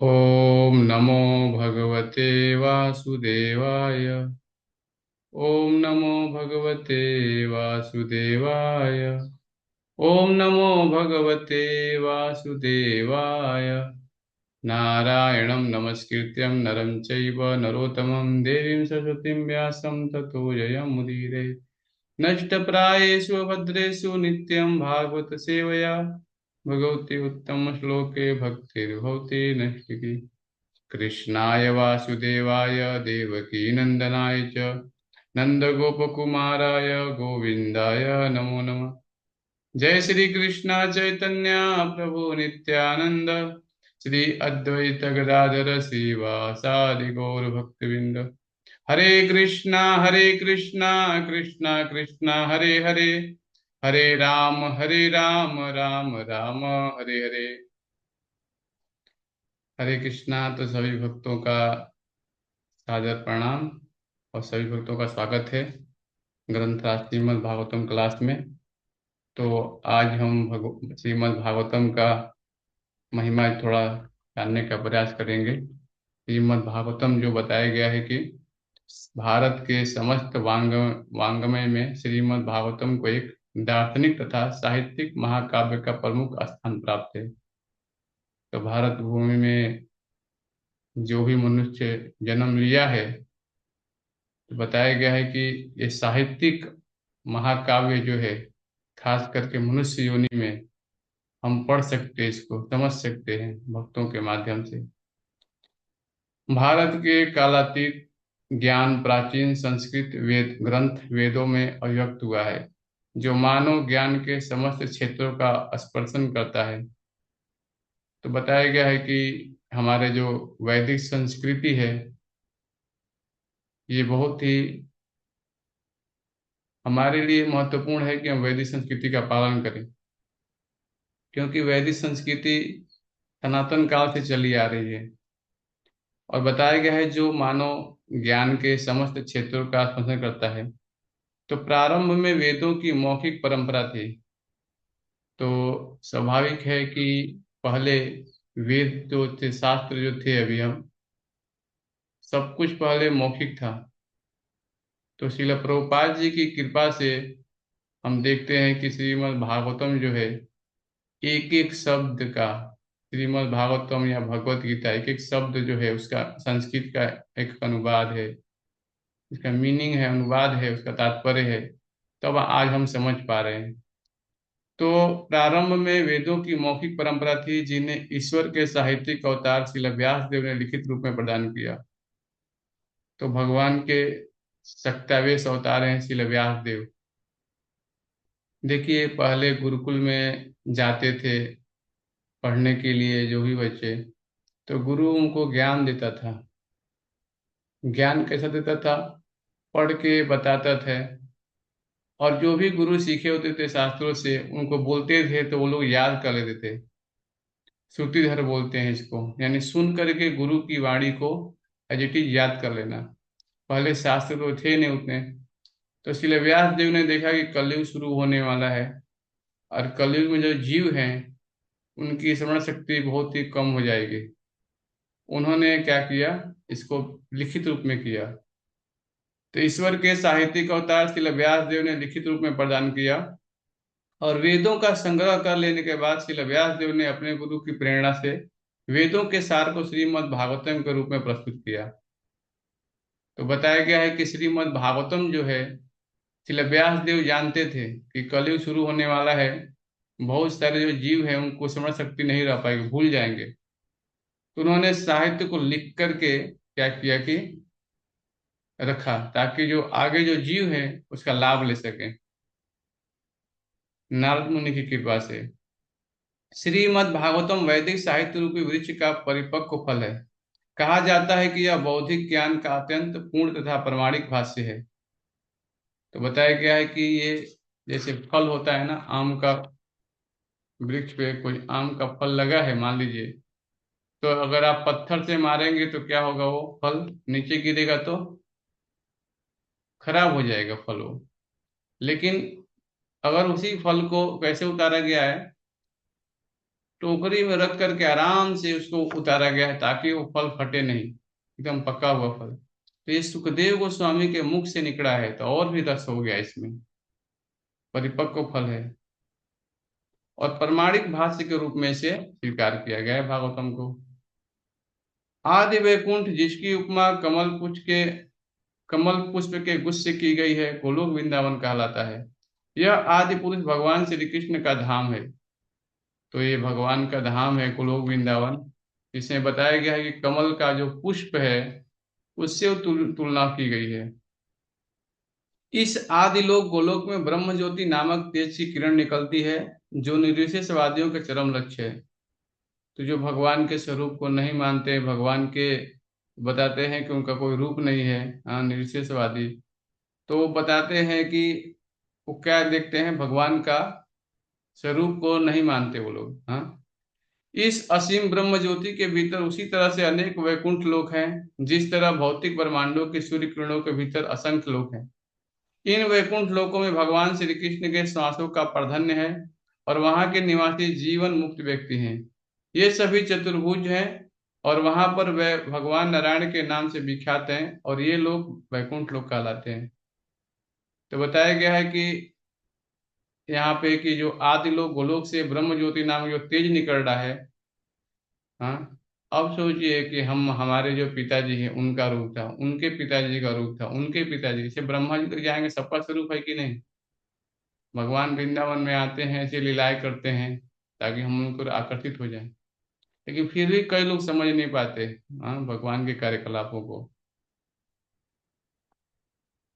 ओम नमो भगवते वासुदेवाय। ओम नमो भगवते वासुदेवाय। ओम नमो भगवते वासुदेवाय। नारायणं नमस्कृत्यं नरं चैव नरोत्तमं देवीं सरस्वतीं व्यासं ततो जयमुदीरये। नष्टप्रायेषु भद्रेषु नित्यं भागवत सेवया भगवती उत्तम श्लोके भक्तिर्भवति नष्टिकी। कृष्णाय वासुदेवाय देवकीनन्दनाय च नन्दगोपकुमाराय गोविन्दाय नमो नमः। जय श्री कृष्ण चैतन्य प्रभु नित्यानंद श्री अद्वैत गदाधर श्रीवासादि गौर भक्तविंद। हरे कृष्णा कृष्णा कृष्णा हरे हरे। हरे राम राम राम हरे हरे। हरे कृष्णा। तो सभी भक्तों का सादर प्रणाम और सभी भक्तों का स्वागत है ग्रंथराज श्रीमद् भागवतम क्लास में। तो आज हम श्रीमद् भागवतम का महिमा थोड़ा जानने का प्रयास करेंगे। श्रीमद् भागवतम जो बताया गया है कि भारत के समस्त वाङ्मय में श्रीमद् भागवतम को एक दार्शनिक तथा साहित्यिक महाकाव्य का प्रमुख स्थान प्राप्त है। तो भारत भूमि में जो भी मनुष्य जन्म लिया है, तो बताया गया है कि ये साहित्यिक महाकाव्य जो है, खास करके मनुष्य योनि में हम पढ़ सकते हैं, इसको समझ सकते हैं भक्तों के माध्यम से। भारत के कालातीत ज्ञान प्राचीन संस्कृत वेद ग्रंथ वेदों में अभिव्यक्त हुआ है, जो मानव ज्ञान के समस्त क्षेत्रों का स्पर्शन करता है। तो बताया गया है कि हमारे जो वैदिक संस्कृति है, ये बहुत ही हमारे लिए महत्वपूर्ण है कि हम वैदिक संस्कृति का पालन करें, क्योंकि वैदिक संस्कृति सनातन काल से चली आ रही है। और बताया गया है जो मानव ज्ञान के समस्त क्षेत्रों का स्पर्शन करता है। तो प्रारंभ में वेदों की मौखिक परंपरा थी। तो स्वाभाविक है कि पहले वेद जो थे, शास्त्र जो थे, अभी हम सब कुछ पहले मौखिक था। तो श्रील प्रभुपाद जी की कृपा से हम देखते हैं कि श्रीमद् भागवतम जो है, एक एक शब्द का, श्रीमद् भागवतम या भगवत गीता, एक एक शब्द जो है उसका संस्कृत का एक अनुवाद है, इसका मीनिंग है, अनुवाद है, उसका तात्पर्य है। तब आज हम समझ पा रहे हैं। तो प्रारंभ में वेदों की मौखिक परंपरा थी, जिन्हें ईश्वर के साहित्यिक अवतार श्रील व्यास देव ने लिखित रूप में प्रदान किया। तो भगवान के सत्यावेश अवतार हैं श्रील व्यास देव। देखिए, पहले गुरुकुल में जाते थे पढ़ने के लिए जो भी बच्चे, तो गुरु उनको ज्ञान देता था। ज्ञान कैसा देता था? पढ़ के बताता था। और जो भी गुरु सीखे होते थे शास्त्रों से, उनको बोलते थे तो वो लोग याद कर लेते थे। श्रुतिधर बोलते हैं इसको, यानी सुन करके गुरु की वाणी को एज इट इज याद कर लेना। पहले शास्त्र तो थे नहीं उतने। तो इसलिए व्यास देव ने देखा कि कलयुग शुरू होने वाला है, और कलयुग में जो जीव हैं उनकी स्मरण शक्ति बहुत ही कम हो जाएगी। उन्होंने क्या किया, इसको लिखित रूप में किया। तो ईश्वर के साहित्यिक अवतार श्रील व्यास देव ने लिखित रूप में प्रदान किया। और वेदों का संग्रह कर लेने के बाद श्रील व्यास देव ने अपने गुरु की प्रेरणा से वेदों के सार को श्रीमद् भागवतम के रूप में प्रस्तुत किया। तो बताया गया है कि श्रीमद् भागवतम जो है, श्रील व्यास देव जानते थे कि कलयुग शुरू होने वाला है, बहुत सारे जो जीव हैं उनको स्मरण शक्ति नहीं रह पाएगी, भूल जाएंगे। तो उन्होंने साहित्य को लिख करके क्या किया कि रखा, ताकि जो आगे जो जीव हैं उसका लाभ ले सकें। नारद मुनि की कृपा से श्रीमद् भागवतम वैदिक साहित्य रूपी वृक्ष का परिपक्व फल है। कहा जाता है कि यह बौद्धिक ज्ञान का अत्यंत पूर्ण तथा प्रमाणिक भाष्य है। तो बताया गया है कि ये जैसे फल होता है ना, आम का, वृक्ष पे कोई आम का फल लगा है मान लीजिए, तो अगर आप पत्थर से मारेंगे तो क्या होगा, वो फल नीचे गिरेगा तो खराब हो जाएगा फल वो। लेकिन अगर उसी फल को कैसे उतारा गया है, टोकरी में रख करके आराम से उसको उतारा गया है ताकि वो फल फटे नहीं, एकदम पका हुआ फल। तो ये सुखदेव गोस्वामी के मुख से निकला है, तो और भी रस हो गया इसमें, परिपक्व फल है। और प्रमाणिक भाष्य के रूप में इसे स्वीकार किया गया है भागवतम को। आदि वैकुंठ जिसकी उपमा कमल पुष्प के गुच्छ से की गई है, गोलोक वृंदावन कहलाता है। यह आदि पुरुष भगवान श्री कृष्ण का धाम है। तो ये भगवान का धाम है गोलोक वृंदावन। इसमें बताया गया है कि कमल का जो पुष्प है उससे तुलना की गई है। इस आदि लोक गोलोक में ब्रह्म ज्योति नामक तेज की किरण निकलती है, जो निर्विशेषवादियों का चरम लक्ष्य है। तो जो भगवान के स्वरूप को नहीं मानते, भगवान के बताते हैं कि उनका कोई रूप नहीं है, हाँ, निर्विशेषवादी, तो वो बताते हैं कि वो क्या देखते हैं, भगवान का स्वरूप को नहीं मानते वो लोग। हाँ, इस असीम ब्रह्म ज्योति के भीतर उसी तरह से अनेक वैकुंठ लोक हैं, जिस तरह भौतिक ब्रह्मांडों के सूर्य किरणों के भीतर असंख्य लोक हैं। इन वैकुंठ लोकों में भगवान श्री कृष्ण के श्वासों का प्राधान्य है, और वहां के निवासी जीवन मुक्त व्यक्ति हैं। ये सभी चतुर्भुज हैं, और वहां पर वे भगवान नारायण के नाम से विख्यात हैं, और ये लोग वैकुंठ लोक कहलाते हैं। तो बताया गया है कि यहाँ पे कि जो आदि लोग गोलोक से ब्रह्म ज्योति नामक जो तेज निकल रहा है, हाँ, अब सोचिए कि हम हमारे जो पिताजी हैं उनका रूप था, उनके पिताजी का रूप था, उनके पिताजी, जैसे ब्रह्मा जी तक जाएंगे, सबका स्वरूप है कि नहीं। भगवान वृंदावन में आते हैं, ऐसे लीलाएं करते हैं ताकि हम उनको आकर्षित हो जाएं, लेकिन फिर भी कई लोग समझ नहीं पाते, हाँ, भगवान के कार्यकलापों को।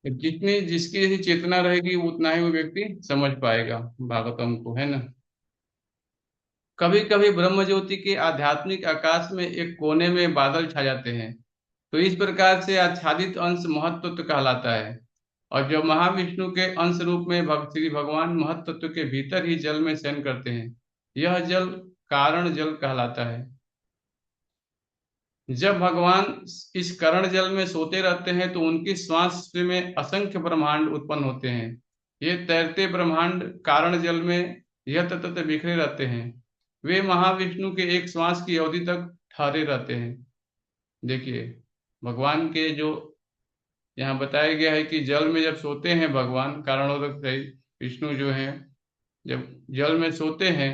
जितनी जिसकी जैसी चेतना रहेगी उतना ही वो व्यक्ति समझ पाएगा भागवतम को, है ना। कभी कभी ब्रह्म ज्योति के आध्यात्मिक आकाश में एक कोने में बादल छा जाते हैं, तो इस प्रकार से आच्छादित अंश महत्त्व कहलाता है। और जब महाविष्णु के अंश रूप में श्री भगवान महत्त्व के भीतर ही जल में शयन करते हैं, यह जल कारण जल कहलाता है। जब भगवान इस करण जल में सोते रहते हैं तो उनकी श्वास में असंख्य ब्रह्मांड उत्पन्न होते हैं। ये तैरते ब्रह्मांड कारण जल में यह ततत बिखरे रहते हैं। वे महाविष्णु के एक श्वास की अवधि तक ठहरे रहते हैं। देखिए, भगवान के जो यहाँ बताया गया है कि जल में जब सोते हैं भगवान कारणोदक से विष्णु जो है, जब जल में सोते हैं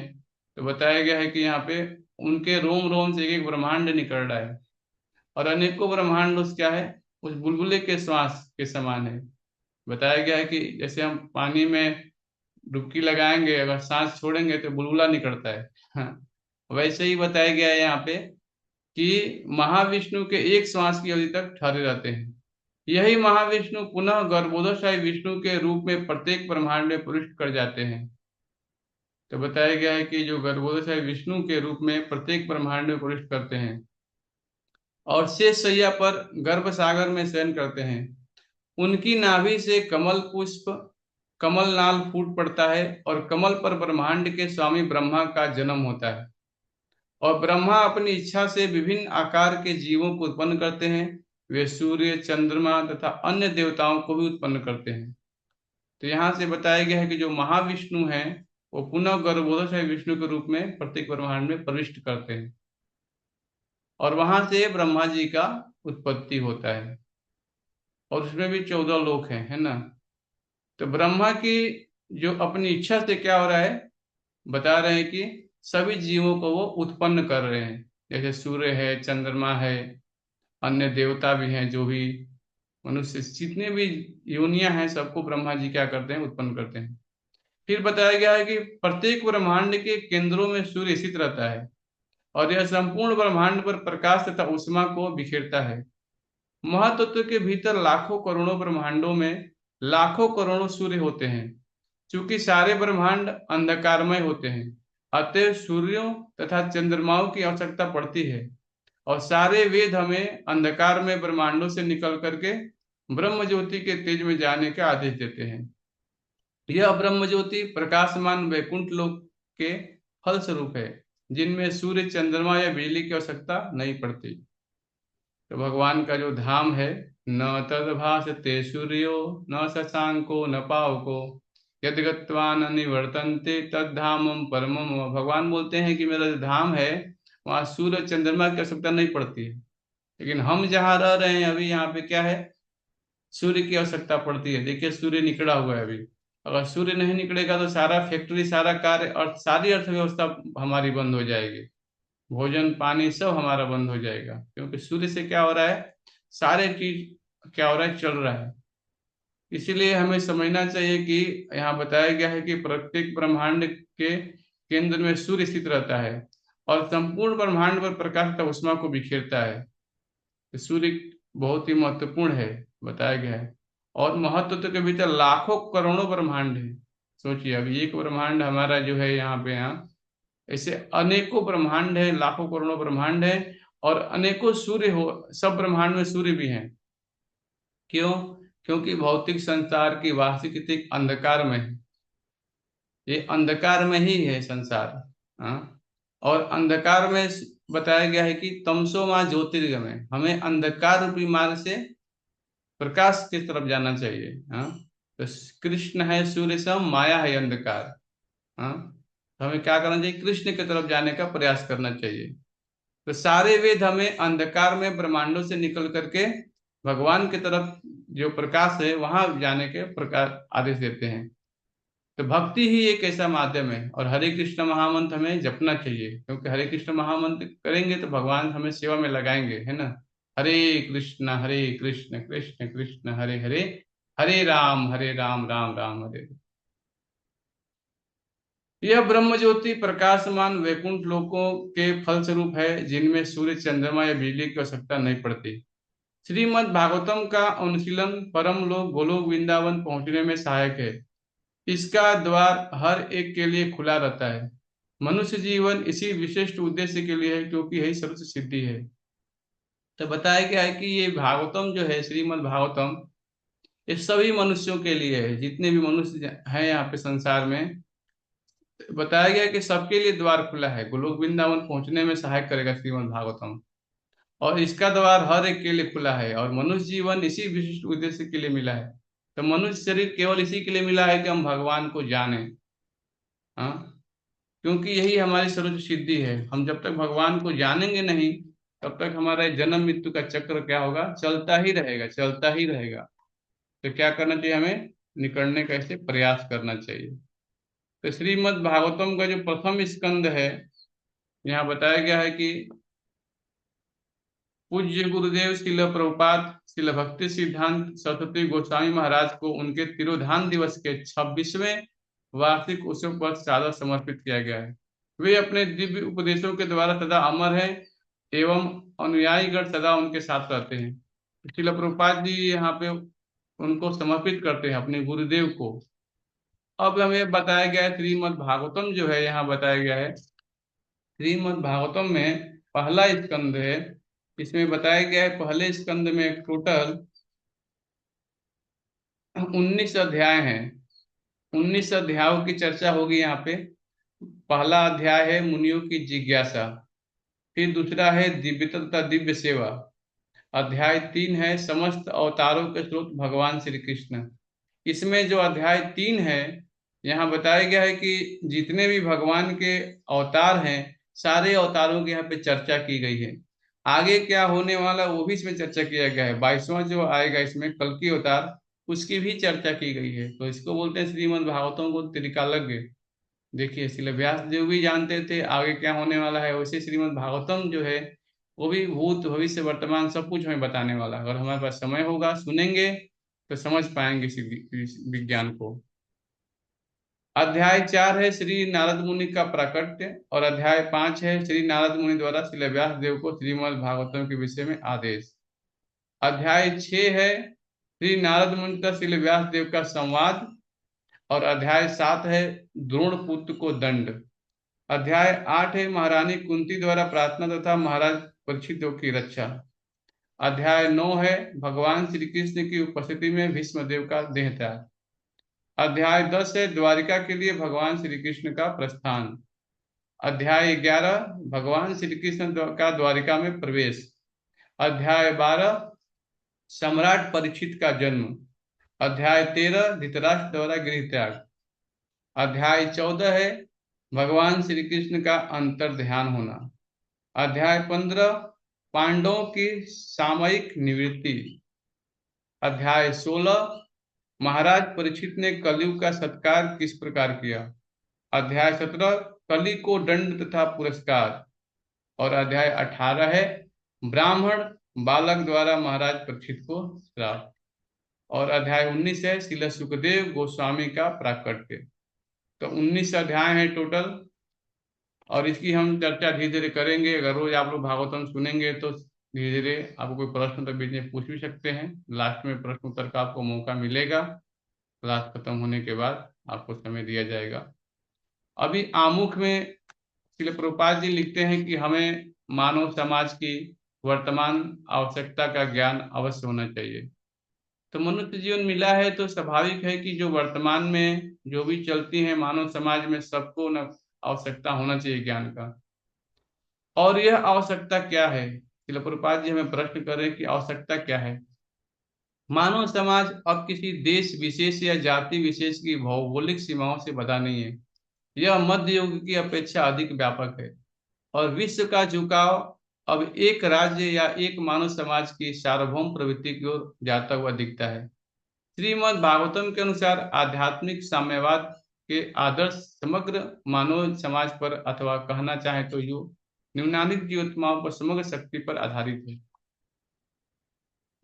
तो बताया गया है कि यहाँ पे उनके रोम रोम से एक एक ब्रह्मांड निकल रहा है, और अनेकों ब्रह्मांड उस क्या है, उस बुलबुले के श्वास के समान है। बताया गया है कि जैसे हम पानी में डुबकी लगाएंगे, अगर सांस छोड़ेंगे तो बुलबुला निकलता है, हाँ, वैसे ही बताया गया है यहाँ पे कि महाविष्णु के एक श्वास की अवधि तक ठहरे रहते हैं। यही महाविष्णु पुनः गर्भोदशाई विष्णु के रूप में प्रत्येक ब्रह्मांड में प्रविष्ट कर जाते हैं। तो बताया गया है कि जो गर्भोदशाई विष्णु के रूप में प्रत्येक ब्रह्मांड में प्रविष्ट करते हैं, और शेष शैया पर गर्भ सागर में शयन करते हैं। उनकी नाभि से कमल पुष्प कमल नाल फूट पड़ता है, और कमल पर ब्रह्मांड के स्वामी ब्रह्मा का जन्म होता है। और ब्रह्मा अपनी इच्छा से विभिन्न आकार के जीवों को उत्पन्न करते हैं। वे सूर्य, चंद्रमा तथा अन्य देवताओं को भी उत्पन्न करते हैं। तो यहाँ से बताया गया है कि जो महाविष्णु हैं वो पुनः गर्भोदय विष्णु के रूप में प्रत्येक ब्रह्मांड में प्रविष्ट करते हैं, और वहां से ब्रह्मा जी का उत्पत्ति होता है। और उसमें भी 14 लोक हैं, है ना। तो ब्रह्मा की जो अपनी इच्छा से क्या हो रहा है, बता रहे हैं कि सभी जीवों को वो उत्पन्न कर रहे हैं। जैसे सूर्य है, चंद्रमा है, अन्य देवता भी हैं, जो भी मनुष्य जितने भी योनियां हैं, सबको ब्रह्मा जी क्या करते हैं, उत्पन्न करते हैं। फिर बताया गया है कि प्रत्येक ब्रह्मांड के केंद्रों में सूर्य स्थित रहता है, और यह संपूर्ण ब्रह्मांड पर प्रकाश तथा ऊष्मा को बिखेरता है। महातत्व के भीतर लाखों करोड़ों ब्रह्मांडों में लाखों करोड़ों सूर्य होते हैं। चूंकि सारे ब्रह्मांड अंधकारमय होते हैं, अतः सूर्यों तथा चंद्रमाओं की आवश्यकता पड़ती है, और सारे वेद हमें अंधकार में ब्रह्मांडों से निकल करके ब्रह्म ज्योति के तेज में जाने का आदेश देते हैं। यह ब्रह्म ज्योति प्रकाशमान वैकुंठ लोक के फल स्वरूप है, जिनमें सूर्य, चंद्रमा या बिजली की आवश्यकता नहीं पड़ती। तो भगवान का जो धाम है, न तद्भासते सूर्यो न शशांको न पावको यद गत्वा न निवर्तन्ते तद्धामम परमम मम। भगवान बोलते हैं कि मेरा जो धाम है वहाँ सूर्य चंद्रमा की आवश्यकता नहीं पड़ती है। लेकिन हम जहाँ रह रहे हैं अभी, यहाँ पे क्या है, सूर्य की आवश्यकता पड़ती है। देखिए सूर्य निकला हुआ है अभी, अगर सूर्य नहीं निकलेगा तो सारा फैक्ट्री, सारा कार्य और सारी अर्थव्यवस्था हमारी बंद हो जाएगी। भोजन पानी सब हमारा बंद हो जाएगा, क्योंकि सूर्य से क्या हो रहा है, सारे चीज क्या हो रहा है, चल रहा है। इसीलिए हमें समझना चाहिए कि यहाँ बताया गया है कि प्रत्येक ब्रह्मांड के केंद्र में सूर्य स्थित रहता है और संपूर्ण ब्रह्मांड पर प्रकाश तथा ऊष्मा को बिखेरता है। तो सूर्य बहुत ही महत्वपूर्ण है, बताया गया है। और महत्व तो के भीतर लाखों करोड़ों ब्रह्मांड है। सोचिए, अभी एक ब्रह्मांड हमारा जो है यहाँ पे, यहाँ ऐसे अनेकों ब्रह्मांड है, लाखों करोड़ों ब्रह्मांड है। और अनेकों सूर्य हो, सब ब्रह्मांड में सूर्य भी हैं। क्यों? क्योंकि भौतिक संसार की वास्तविकता अंधकार में है। ये अंधकार में ही है संसार। हाँ। और अंधकार में बताया गया है कि तमसो माँ ज्योतिर्गमय, हमें अंधकार रूपी मार्ग से प्रकाश की तरफ जाना चाहिए। हाँ। तो कृष्ण है सूर्य सम, माया है अंधकार। हाँ। तो हमें क्या करना चाहिए, कृष्ण की तरफ जाने का प्रयास करना चाहिए। तो सारे वेद हमें अंधकार में ब्रह्मांडों से निकल करके भगवान की तरफ जो प्रकाश है वहां जाने के प्रकाश आदेश देते हैं। तो भक्ति ही एक ऐसा माध्यम है, और हरे कृष्ण महामंत्र हमें जपना चाहिए, क्योंकि हरे कृष्ण महामंत्र करेंगे तो भगवान हमें सेवा में लगाएंगे, है ना। हरे कृष्ण कृष्ण कृष्ण हरे हरे, हरे राम राम राम हरे हरे। यह ब्रह्म ज्योति प्रकाशमान वैकुंठ लोकों के फलस्वरूप है, जिनमें सूर्य चंद्रमा या बिजली की आवश्यकता नहीं पड़ती। श्रीमद् भागवतम का अनुशीलन परम लोक गोलोक वृंदावन पहुंचने में सहायक है। इसका द्वार हर एक के लिए खुला रहता है। मनुष्य जीवन इसी विशिष्ट उद्देश्य के लिए है, क्योंकि यही सर्वोच्च सिद्धि है। तो बताया गया है कि ये भागवतम जो है, श्रीमद् भागवतम, ये सभी मनुष्यों के लिए है, जितने भी मनुष्य हैं यहाँ पे संसार में। बताया गया है कि सबके लिए द्वार खुला है, गोलोक वृंदावन पहुंचने में सहायक करेगा श्रीमद् भागवतम। और इसका द्वार हर एक के लिए खुला है, और मनुष्य जीवन इसी विशिष्ट उद्देश्य के लिए मिला है। तो मनुष्य शरीर केवल इसी के लिए मिला है कि हम भगवान को जाने। हाँ। क्योंकि यही हमारी सर्वोच्च सिद्धि है। हम जब तक भगवान को जानेंगे नहीं, तब तक हमारा जन्म मृत्यु का चक्र क्या होगा, चलता ही रहेगा, चलता ही रहेगा। तो क्या करना चाहिए हमें, निकलने का ऐसे प्रयास करना चाहिए। तो श्रीमद् भागवतम का जो प्रथम स्कंद है, यहाँ बताया गया है कि पूज्य गुरुदेव शिल प्रभुपाद शिल भक्ति सिद्धांत सरस्वती गोस्वामी महाराज को उनके तिरोधान दिवस के 26वें वार्षिक उत्सव पर सादर समर्पित किया गया है। वे अपने दिव्य उपदेशों के द्वारा सदा अमर हैं, एवं अनुयायीगण सदा उनके साथ रहते हैं। शिल प्रभुपाद जी यहाँ पे उनको समर्पित करते हैं, अपने गुरुदेव को। अब हमें बताया गया है श्रीमद् भागवतम जो है, यहाँ बताया गया है श्रीमद् भागवतम में पहला स्कंद है। इसमें बताया गया है पहले स्कंद में टोटल 19 अध्याय हैं। 19 अध्यायों की चर्चा होगी यहाँ पे। पहला अध्याय है मुनियों की जिज्ञासा, फिर दूसरा है दिव्यता तथा दिव्य सेवा, अध्याय 3 है समस्त अवतारों के स्रोत भगवान श्री कृष्ण। इसमें जो अध्याय 3 है, यहाँ बताया गया है कि जितने भी भगवान के अवतार हैं, सारे अवतारों की यहाँ पे चर्चा की गई है। आगे क्या होने वाला वो भी इसमें चर्चा किया गया है। 22वां जो आएगा इसमें कल की अवतार, उसकी भी चर्चा की गई है। तो इसको बोलते हैं श्रीमद् भागवतम को त्रिकालज्ञ। देखिए इसलिए व्यास देव भी जानते थे आगे क्या होने वाला है, वैसे श्रीमद् भागवतम जो है वो भी भूत भविष्य वर्तमान सब कुछ हमें बताने वाला है। अगर हमारे पास समय होगा, सुनेंगे, तो समझ पाएंगे इस विज्ञान को। अध्याय 4 है श्री नारद मुनि का प्राकट्य, और अध्याय 5 है श्री नारद मुनि द्वारा श्री व्यास देव को श्रीमद् भागवतम के विषय में आदेश। अध्याय 6 है श्री नारद मुनि का श्री व्यास देव का संवाद, और अध्याय 7 है द्रोण पुत्र को दंड। अध्याय 8 है महारानी कुंती द्वारा प्रार्थना तथा महाराज परीक्षित की रक्षा। अध्याय 9 है भगवान श्री कृष्ण की उपस्थिति में भीष्म देव का देह त्याग। अध्याय 10 है द्वारिका के लिए भगवान श्री कृष्ण का प्रस्थान। अध्याय 11 भगवान श्री कृष्ण का द्वारिका में प्रवेश। अध्याय 12 सम्राट परीक्षित का जन्म। अध्याय 13 धृतराष्ट्र द्वारा गृह त्याग। अध्याय 14 है भगवान श्री कृष्ण का अंतर ध्यान होना। अध्याय 15 पांडवों की सामयिक निवृत्ति। अध्याय 16 महाराज परीक्षित ने कलयुग का सत्कार किस प्रकार किया। अध्याय 17 कली को दंड तथा पुरस्कार। और अध्याय 18 है ब्राह्मण बालक द्वारा महाराज परीक्षित को श्राप। और अध्याय 19 है श्रील सुखदेव गोस्वामी का प्राकट्य। तो 19 अध्याय है टोटल, और इसकी हम चर्चा धीरे धीरे करेंगे। अगर रोज आप लोग भागवतम सुनेंगे तो धीरे धीरे आपको कोई प्रश्न तो बीच में पूछ भी सकते हैं। लास्ट में प्रश्न उत्तर का आपको मौका मिलेगा। क्लास खत्म होने के बाद आपको समय दिया जाएगा। अभी आमुख में श्रील प्रभुपाद जी लिखते हैं कि हमें मानव समाज की वर्तमान आवश्यकता का ज्ञान अवश्य होना चाहिए। तो मनुष्य जीवन मिला है तो स्वाभाविक है कि जो वर्तमान में जो भी चलती है मानव समाज में सबको न आवश्यकता होना चाहिए ज्ञान का। और यह आवश्यकता क्या है, श्रील प्रभुपाद जी हमें प्रश्न करें कि आवश्यकता क्या है। मानव समाज अब किसी देश विशेष या जाति विशेष की भौगोलिक सीमाओं से बंधा नहीं है। यह मध्य युग की अपेक्षा अधिक व्यापक है और विश्व का झुकाव अब एक राज्य या एक मानव समाज की सार्वभौम प्रवृत्ति की ओर जाता हुआ दिखता है। श्रीमद् भागवतम के अनुसार आध्यात्मिक साम्यवाद के आदर्श समग्र मानव समाज पर, अथवा कहना चाहे तो यो निम्नलिखित जीवात्माओं पर समग्र शक्ति पर आधारित है।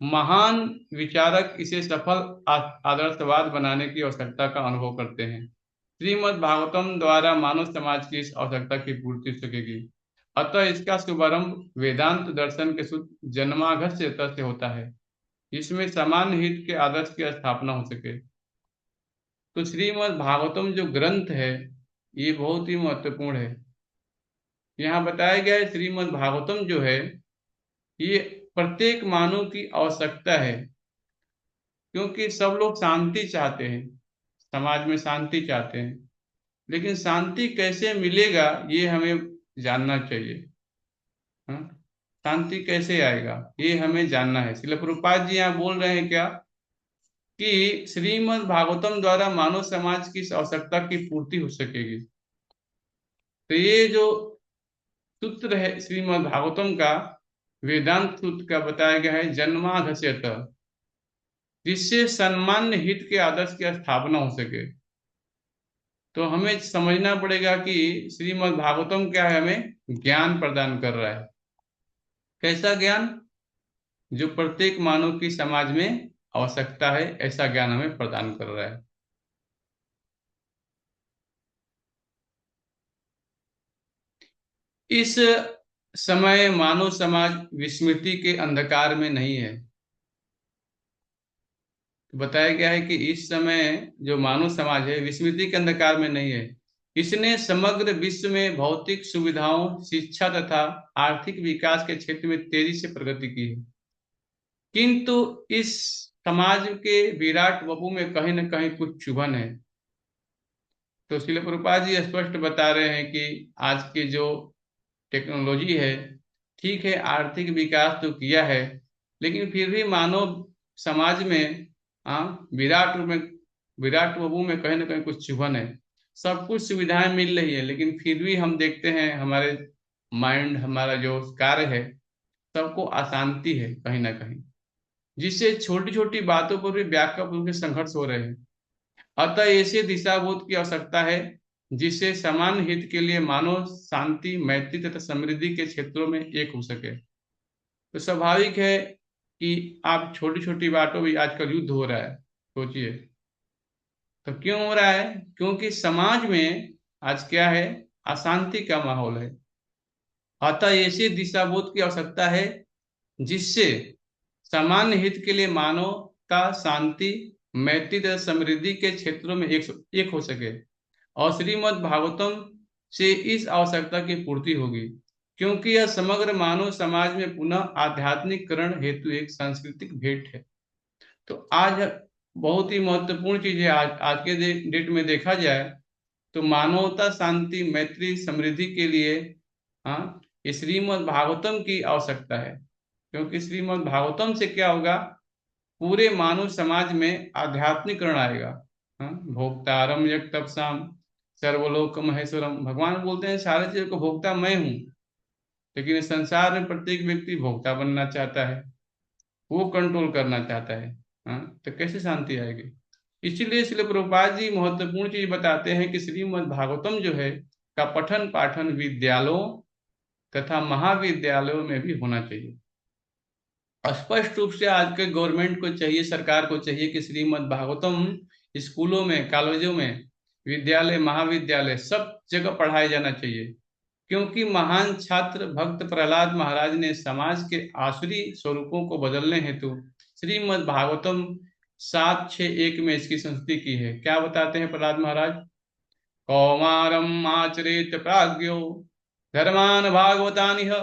महान विचारक इसे सफल आदर्शवाद बनाने की आवश्यकता का अनुभव करते हैं। श्रीमद् भागवतम द्वारा मानव समाज की इस आवश्यकता की पूर्ति हो सकेगी। अतः इसका शुभारंभ वेदांत दर्शन के शुद्ध जन्मागत से होता है, जिसमें सामान्य हित के आदर्श की स्थापना हो सके। तो श्रीमद् भागवतम जो ग्रंथ है ये बहुत ही महत्वपूर्ण है। यहाँ बताया गया है श्रीमद् भागवतम जो है ये प्रत्येक मानव की आवश्यकता है, क्योंकि सब लोग शांति चाहते हैं, समाज में शांति चाहते हैं। लेकिन शांति कैसे मिलेगा ये हमें जानना चाहिए। हाँ? शांति कैसे आएगा ये हमें जानना है। श्रील प्रभुपाद जी यहाँ बोल रहे हैं क्या कि श्रीमद् भागवतम द्वारा मानव समाज की इस आवश्यकता की पूर्ति हो सकेगी। तो ये जो सूत्र है श्रीमद् भागवतम का, वेदांत सूत्र का बताया गया है जन्माघस्यत, जिससे सम्मान्य हित के आदर्श की स्थापना हो सके। तो हमें समझना पड़ेगा कि श्रीमद् भागवतम क्या है, हमें ज्ञान प्रदान कर रहा है। कैसा ज्ञान? जो प्रत्येक मानव की समाज में आवश्यकता है, ऐसा ज्ञान हमें प्रदान कर रहा है। इस समय मानव समाज विस्मृति के अंधकार में नहीं है। बताया गया है कि इस समय जो मानव समाज है विस्मृति के अंधकार में नहीं है। इसने समग्र विश्व में भौतिक सुविधाओं, शिक्षा तथा आर्थिक विकास के क्षेत्र में तेजी से प्रगति की है। किंतु इस समाज के विराट वपु में कहीं न कहीं कुछ चुभन है। तो श्रील प्रभुपाद जी स्पष्ट बता रहे हैं कि आज की जो टेक्नोलॉजी है, ठीक है आर्थिक विकास तो किया है, लेकिन फिर भी मानव समाज में विराट रूप में, विराट वपु में कहीं ना कहीं कुछ चुभन है। सब कुछ सुविधाएं मिल रही है, लेकिन फिर भी हम देखते हैं हमारे माइंड, हमारा जो कार्य है, सबको अशांति है कहीं ना कहीं, जिससे छोटी छोटी बातों पर भी व्यापक रूप से संघर्ष हो रहे हैं। अतः ऐसे दिशाबोध की आवश्यकता है जिससे सामान्य हित के लिए मानव शांति, मैत्री तथा समृद्धि के क्षेत्रों में एक हो सके। तो स्वाभाविक है कि आप छोटी छोटी बातों भी, आजकल युद्ध हो रहा है, सोचिए। तो क्यों हो रहा है? क्योंकि समाज में आज क्या है, अशांति का माहौल है। अतः ऐसे दिशाबोध की आवश्यकता है जिससे सामान्य हित के लिए मानव का शांति, मैत्री तथा समृद्धि के क्षेत्रों में एक हो सके। और श्रीमद् भागवतम से इस आवश्यकता की पूर्ति होगी, क्योंकि यह समग्र मानव समाज में पुनः आध्यात्मिकरण हेतु एक सांस्कृतिक भेंट है। तो आज बहुत ही महत्वपूर्ण चीज है। आज के डेट में देखा जाए तो मानवता, शांति, मैत्री, समृद्धि के लिए ये श्रीमद् भागवतम की आवश्यकता है। क्योंकि श्रीमद् भागवतम से क्या होगा, पूरे मानव समाज में आध्यात्मिकरण आएगा। भोक्तारम यज्ञ तपसाम सर्वलोक महेश्वरम। भगवान बोलते हैं सारी चीजों को भोगता मैं हूँ, लेकिन इस संसार में प्रत्येक व्यक्ति भोक्ता बनना चाहता है, वो कंट्रोल करना चाहता है। हाँ, तो कैसे शांति आएगी? इसीलिए इसलिए प्रभुपाद जी महत्वपूर्ण चीज बताते हैं कि श्रीमद् भागवतम जो है का पठन पाठन विद्यालयों तथा महाविद्यालयों में भी होना चाहिए। स्पष्ट रूप से आज के गवर्नमेंट को चाहिए, सरकार को चाहिए कि श्रीमद् भागवतम स्कूलों में, कॉलेजों में, विद्यालय, महाविद्यालय सब जगह पढ़ाया जाना चाहिए। क्योंकि महान छात्र भक्त प्रहलाद महाराज ने समाज के आसुरी स्वरूपों को बदलने हेतु श्रीमद् भागवतम 761 में इसकी संस्तुति की है। क्या बताते हैं प्रहलाद महाराज? कौमारम आचरेत प्राज्ञो धर्मान भागवतानिह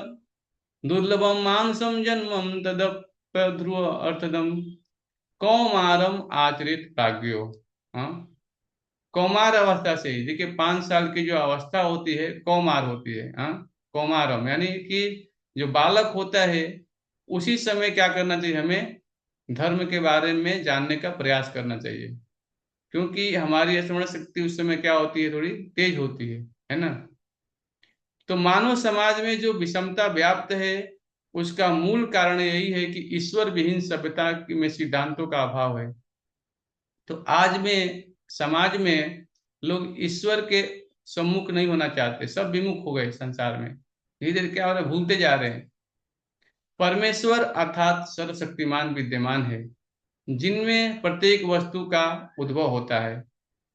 दुर्लभम मानसम जन्मम तदप्यध्रुव अर्थदम। कौमारम आचरित प्राज्ञो। हाँ, कौमार अवस्था से ही, देखिए 5 साल की जो अवस्था होती है कौमार होती है। हाँ, कौमारम यानी कि जो बालक होता है उसी समय क्या करना चाहिए, हमें धर्म के बारे में जानने का प्रयास करना चाहिए। क्योंकि हमारी स्मरण शक्ति उस समय क्या होती है, थोड़ी तेज होती है ना। तो मानव समाज में जो विषमता व्याप्त है उसका मूल कारण यही है कि ईश्वर विहीन सभ्यता में सिद्धांतों का अभाव है। तो आज में समाज में लोग ईश्वर के सम्मुख नहीं होना चाहते, सब विमुख हो गए संसार में। धीरे धीरे क्या हो रहा है, भूलते जा रहे हैं। परमेश्वर अर्थात सर्वशक्तिमान विद्यमान है, जिनमें प्रत्येक वस्तु का उद्भव होता है,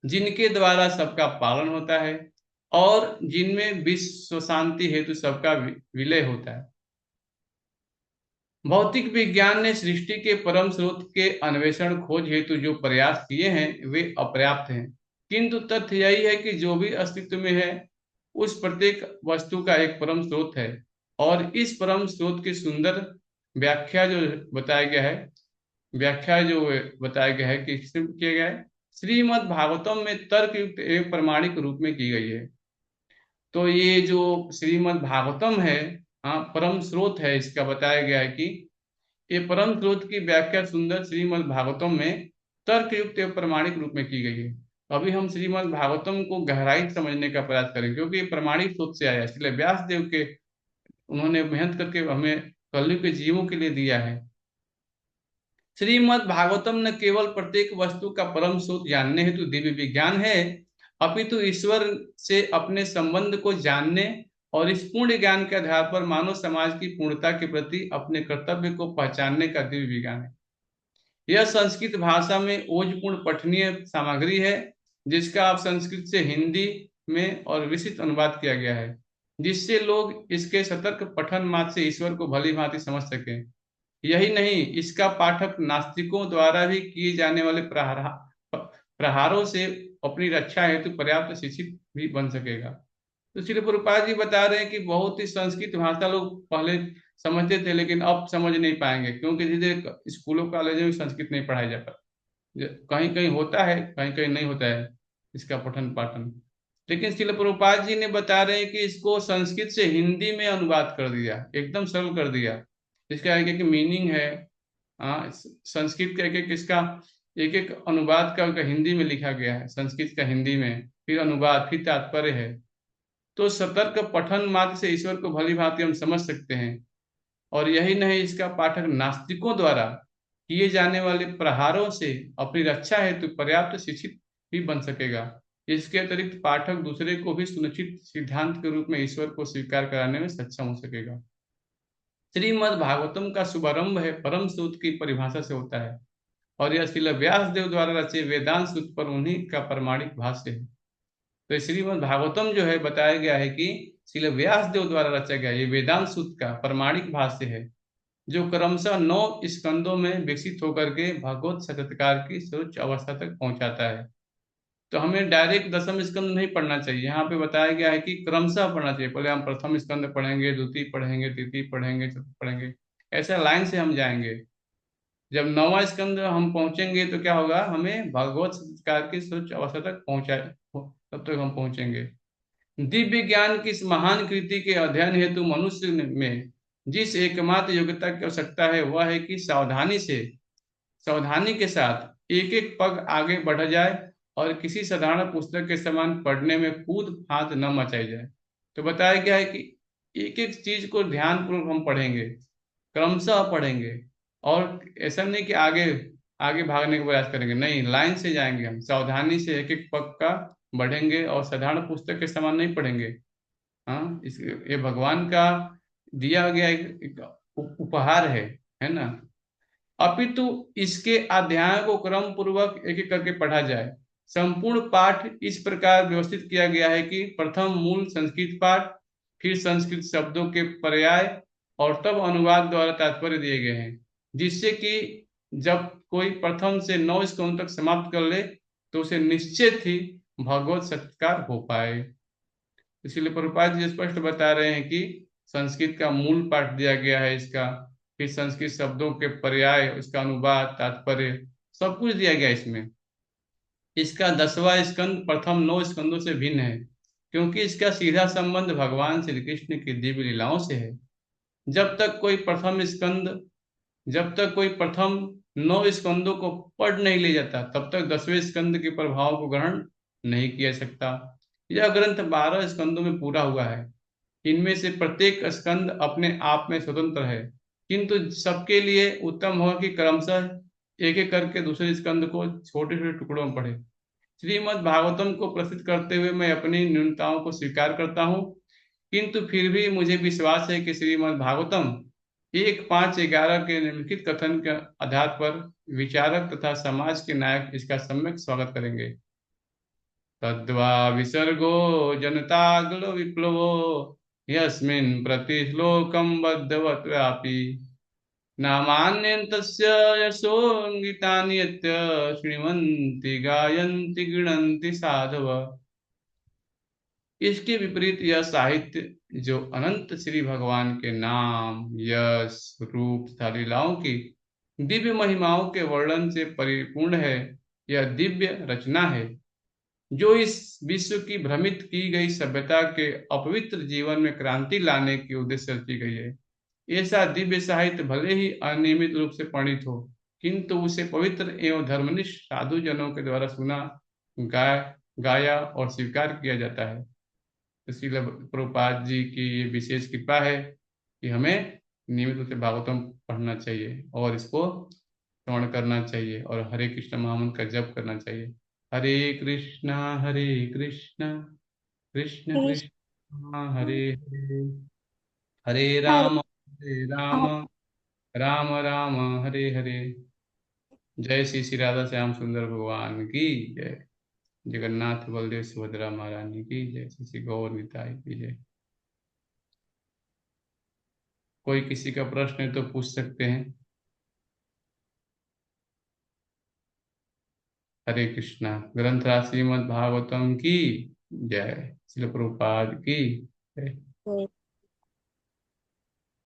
जिनके द्वारा सबका पालन होता है और जिनमें विश्व शांति हेतु सबका विलय होता है। भौतिक विज्ञान ने सृष्टि के परम स्रोत के अन्वेषण खोज हेतु जो प्रयास किए हैं वे अपर्याप्त हैं। किंतु तथ्य यही है कि जो भी अस्तित्व में है उस प्रत्येक वस्तु का एक परम स्रोत है, और इस परम स्रोत की सुंदर व्याख्या जो बताया गया है, व्याख्या जो बताया गया है कि किया गया है श्रीमद् भागवतम में तर्क युक्त एवं प्रमाणिक रूप में की गई है। तो ये जो श्रीमद् भागवतम है, हाँ, परम स्रोत है, इसका बताया गया है कि ये परम स्रोत की व्याख्या सुंदर श्रीमद् भागवतम में तर्क युक्त एवं प्रमाणिक रूप में की गई है। अभी हम श्रीमद् भागवतम को गहराई से समझने का प्रयास करेंगे, क्योंकि ये प्रमाणिक स्रोत से आया है। इसलिए व्यास देव के उन्होंने मेहनत करके हमें कलयुग के जीवों के लिए दिया है। श्रीमद् भागवतम न केवल प्रत्येक वस्तु का परम स्रोत जानने हेतु दिव्य विज्ञान है, अपितु ईश्वर से अपने संबंध को जानने और इस पूर्ण ज्ञान के आधार पर मानव समाज की पूर्णता के प्रति अपने कर्तव्य को पहचानने का दिव्य विज्ञान है। यह संस्कृत भाषा में ओजपूर्ण पठनीय सामग्री है, जिसका अब संस्कृत से हिंदी में और विस्तृत अनुवाद किया गया है, जिससे लोग इसके सतर्क पठन मात्र से ईश्वर को भली भांति समझ सकें। यही नहीं, इसका पाठक नास्तिकों द्वारा भी किए जाने वाले प्रहारों से अपनी रक्षा हेतु पर्याप्त शिक्षित भी बन सकेगा। तो श्री प्रभुपाद जी बता रहे हैं कि बहुत ही संस्कृत भाषा लोग पहले समझते थे, लेकिन अब समझ नहीं पाएंगे, क्योंकि धीरे धीरे स्कूलों कॉलेजों में संस्कृत नहीं पढ़ाया जाता। कहीं कहीं होता है, कहीं कहीं नहीं होता है इसका पठन पाठन। लेकिन श्रील प्रभुपाद जी ने बता रहे हैं कि इसको संस्कृत से हिंदी में अनुवाद कर दिया, एकदम सरल कर दिया। इसका एक एक मीनिंग है। संस्कृत का एक एक इसका एक एक अनुवाद का हिंदी में लिखा गया है, संस्कृत का हिंदी में, फिर अनुवाद, फिर तात्पर्य है। तो सतर्क पठन मात्र से ईश्वर को भली भांति हम समझ सकते हैं। और यही नहीं, इसका पाठक नास्तिकों द्वारा किए जाने वाले प्रहारों से अपनी रक्षा हेतु पर्याप्त शिक्षित भी बन सकेगा। इसके अतिरिक्त पाठक दूसरे को भी सुनिश्चित सिद्धांत के रूप में ईश्वर को स्वीकार कराने में सक्षम हो सकेगा। श्रीमद् भागवतम का शुभारंभ है परम सूत्र की परिभाषा से होता है, और यह श्रील व्यास देव द्वारा रचे वेदांत सूत्र पर उन्हीं का प्रमाणिक भाष्य है। तो श्रीमद् भागवतम जो है बताया गया है कि श्रील व्यास देव द्वारा रचा गया ये वेदांत सूत्र का प्रमाणिक भाष्य है, जो क्रमशः 9 स्कंदों में विकसित होकर के भगवत साक्षात्कार की सर्वोच्च अवस्था तक पहुंचाता है। तो हमें डायरेक्ट दसम स्कंद नहीं पढ़ना चाहिए, यहाँ पे बताया गया है कि क्रमशः पढ़ना चाहिए। पहले हम प्रथम स्कंद पढ़ेंगे, द्वितीय पढ़ेंगे, तृतीय पढ़ेंगे, चतुर्थ पढ़ेंगे, ऐसा लाइन से हम जाएंगे। जब 9वां स्कंद हम पहुंचेंगे तो क्या होगा, हमें भगवत साक्षात्कार की सर्वोच्च अवस्था तक पहुंचा, तब तक हम पहुंचेंगे। दिव्य ज्ञान की इस महान कृति के अध्ययन हेतु मनुष्य में जिस एकमात्र योग्यता की आवश्यकता है वह है कि सावधानी के साथ एक एक पग आगे बढ़ा जाए और किसी साधारण पुस्तक के समान पढ़ने में कूद फांद न मचाई जाए। तो बताया गया है कि एक एक चीज को ध्यान पूर्वक हम पढ़ेंगे, क्रमशः पढ़ेंगे, और ऐसा नहीं कि आगे आगे भागने का प्रयास करेंगे, नहीं, लाइन से जाएंगे, हम सावधानी से एक एक पग का बढ़ेंगे और साधारण पुस्तक के समान नहीं पढ़ेंगे। हाँ, इस ये भगवान का दिया गया एक उपहार है ना। अपितु इसके अध्याय को क्रम पूर्वक एक एक करके पढ़ा जाए। संपूर्ण पाठ इस प्रकार व्यवस्थित किया गया है कि प्रथम मूल संस्कृत पाठ, फिर संस्कृत शब्दों के पर्याय, और तब अनुवाद द्वारा तात्पर्य दिए गए हैं, जिससे कि जब कोई प्रथम से 9 स्कंद तक समाप्त कर ले तो उसे निश्चित ही भगवत सत्कार हो पाए। इसीलिए प्रभुपाद जी स्पष्ट बता रहे हैं कि संस्कृत का मूल पाठ दिया गया है इसका, फिर संस्कृत शब्दों के पर्याय, उसका अनुवाद, तात्पर्य, सब कुछ दिया गया है इसमें। इसका 10वां स्कंद प्रथम 9 स्कंदों से भिन्न है, क्योंकि इसका सीधा संबंध भगवान श्री कृष्ण की दिव्य लीलाओं से है। जब तक कोई प्रथम स्कंद जब तक कोई प्रथम 9 स्कंदों को पढ़ नहीं ले जाता, तब तक 10वें स्कंद के प्रभाव को ग्रहण नहीं किया जा सकता। यह ग्रंथ 12 स्कंदों में पूरा हुआ है। इनमें से प्रत्येक स्कंद अपने आप में स्वतंत्र है, किंतु सबके लिए उत्तम होगा कि क्रमशः एक एक करके दूसरे स्कंद को छोटे छोटे टुकड़ों में पढ़े। श्रीमद् भागवतम को प्रस्तुत करते हुए मैं अपनी न्यूनताओं को स्वीकार करता हूँ, किंतु फिर भी मुझे विश्वास है कि श्रीमद् भागवतम 1, 5, 11 के निम्नलिखित कथन के आधार पर विचारक तथा समाज के नायक इसका सम्यक स्वागत करेंगे। तद्वा विसर्गो जनताग्ल विप्लवो यस्मिन् प्रतिश्लोकं बद्धवत् व्यापी नामान्यन्तस्य यशोऽङ्गितानि यत् शृण्वन्ति गायन्ति गृह्णन्ति साधव। इसके विपरीत यह साहित्य जो अनंत श्री भगवान के नाम, यश, रूप तथा लीलाओं की दिव्य महिमाओं के वर्णन से परिपूर्ण है, यह दिव्य रचना है जो इस विश्व की भ्रमित की गई सभ्यता के अपवित्र जीवन में क्रांति लाने के उद्देश्य से रची गई है। ऐसा दिव्य साहित्य भले ही अनियमित रूप से पठित हो, किंतु उसे पवित्र एवं धर्मनिष्ठ साधु जनों के द्वारा सुना, गाया और स्वीकार किया जाता है। इसीलिए प्रभुपाद जी की ये विशेष कृपा है कि हमें नियमित रूप से भागवतम पढ़ना चाहिए और इसको श्रवण करना चाहिए और हरे कृष्ण महामंत्र का जप करना चाहिए। हरे कृष्णा कृष्ण कृष्ण कृष्ण हरे हरे, हरे हरे राम हरे राम, राम राम हरे हरे। जय श्री श्री राधा श्याम सुंदर भगवान की जय। जगन्नाथ बलदेव सुभद्रा महारानी की जय। श्री श्री गौर निताई की जय। कोई किसी का प्रश्न है तो पूछ सकते हैं। हरे कृष्णा। ग्रंथराज श्रीमद् भागवतम की जय। श्रील प्रभुपाद की जय।